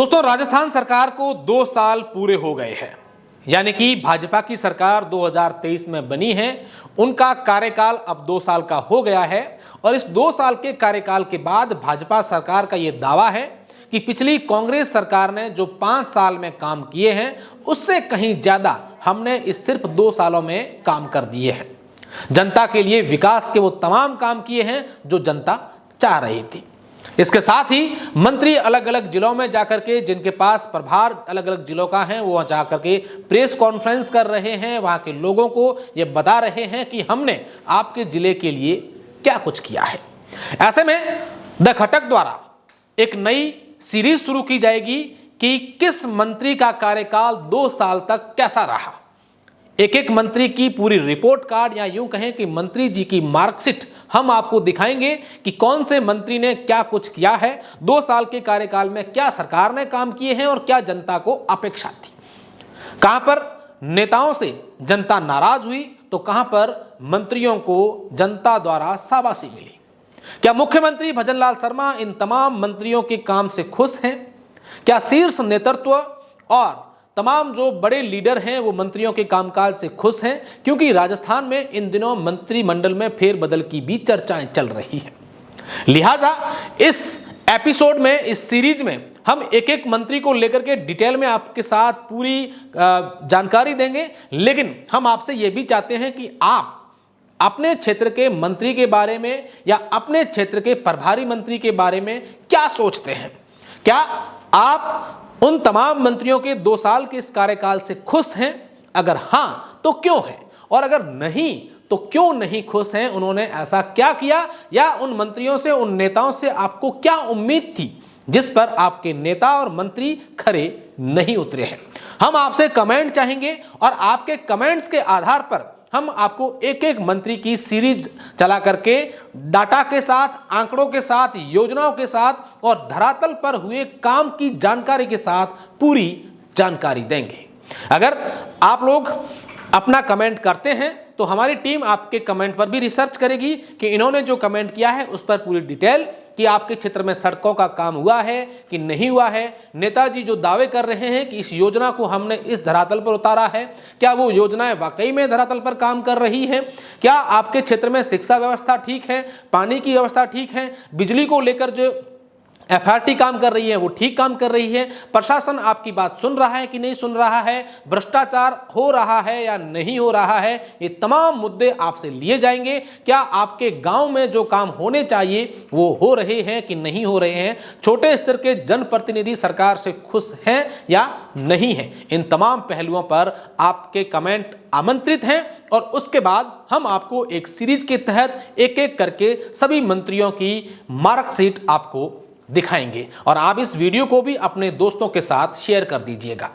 दोस्तों, राजस्थान सरकार को 2 साल पूरे हो गए हैं, यानी कि भाजपा की सरकार 2023 में बनी है। उनका कार्यकाल अब 2 साल का हो गया है और इस 2 साल के कार्यकाल के बाद भाजपा सरकार का यह दावा है कि पिछली कांग्रेस सरकार ने जो 5 साल में काम किए हैं उससे कहीं ज्यादा हमने इस सिर्फ 2 सालों में काम कर दिए हैं। जनता के लिए विकास के वो तमाम काम किए हैं जो जनता चाह रही थी। इसके साथ ही मंत्री अलग अलग जिलों में जाकर के, जिनके पास प्रभार अलग अलग जिलों का है, वो जाकर के प्रेस कॉन्फ्रेंस कर रहे हैं, वहां के लोगों को ये बता रहे हैं कि हमने आपके जिले के लिए क्या कुछ किया है। ऐसे में द खटक द्वारा एक नई सीरीज शुरू की जाएगी कि किस मंत्री का कार्यकाल 2 साल तक कैसा रहा। एक एक मंत्री की पूरी रिपोर्ट कार्ड या यूं कहें कि मंत्री जी की मार्कशीट हम आपको दिखाएंगे कि कौन से मंत्री ने क्या कुछ किया है, 2 साल के कार्यकाल में क्या सरकार ने काम किए हैं और क्या जनता को अपेक्षा थी। कहां पर नेताओं से जनता नाराज हुई तो कहां पर मंत्रियों को जनता द्वारा शाबाशी मिली। क्या मुख्यमंत्री भजनलाल शर्मा इन तमाम मंत्रियों के काम से खुश हैं? क्या शीर्ष नेतृत्व और तमाम जो बड़े लीडर हैं वो मंत्रियों के कामकाज से खुश हैं? क्योंकि राजस्थान में इन दिनों मंत्रिमंडल में फेरबदल की भी चर्चाएं चल रही हैं। लिहाजा इस एपिसोड में, इस सीरीज में हम एक एक मंत्री को लेकर के डिटेल में आपके साथ पूरी जानकारी देंगे, लेकिन हम आपसे ये भी चाहते हैं कि आप अपने क्षेत्र के मंत्री के बारे में या अपने क्षेत्र के प्रभारी मंत्री के बारे में क्या सोचते हैं। क्या आप उन तमाम मंत्रियों के 2 साल के इस कार्यकाल से खुश हैं? अगर हां तो क्यों हैं, और अगर नहीं तो क्यों नहीं खुश हैं? उन्होंने ऐसा क्या किया, या उन मंत्रियों से, उन नेताओं से आपको क्या उम्मीद थी जिस पर आपके नेता और मंत्री खरे नहीं उतरे हैं। हम आपसे कमेंट चाहेंगे और आपके कमेंट्स के आधार पर हम आपको एक एक मंत्री की सीरीज चला करके डाटा के साथ, आंकड़ों के साथ, योजनाओं के साथ और धरातल पर हुए काम की जानकारी के साथ पूरी जानकारी देंगे। अगर आप लोग अपना कमेंट करते हैं तो हमारी टीम आपके कमेंट पर भी रिसर्च करेगी कि इन्होंने जो कमेंट किया है उस पर पूरी डिटेल, कि आपके क्षेत्र में सड़कों का काम हुआ है कि नहीं हुआ है, नेताजी जो दावे कर रहे हैं कि इस योजना को हमने इस धरातल पर उतारा है, क्या वो योजनाएं वाकई में धरातल पर काम कर रही हैं? क्या आपके क्षेत्र में शिक्षा व्यवस्था ठीक है, पानी की व्यवस्था ठीक है, बिजली को लेकर जो एफआरटी काम कर रही है वो ठीक काम कर रही है, प्रशासन आपकी बात सुन रहा है कि नहीं सुन रहा है, भ्रष्टाचार हो रहा है या नहीं हो रहा है, ये तमाम मुद्दे आपसे लिए जाएंगे। क्या आपके गांव में जो काम होने चाहिए वो हो रहे हैं कि नहीं हो रहे हैं? छोटे स्तर के जनप्रतिनिधि सरकार से खुश हैं या नहीं है? इन तमाम पहलुओं पर आपके कमेंट आमंत्रित हैं और उसके बाद हम आपको एक सीरीज के तहत एक एक करके सभी मंत्रियों की मार्कशीट आपको दिखाएंगे और आप इस वीडियो को भी अपने दोस्तों के साथ शेयर कर दीजिएगा।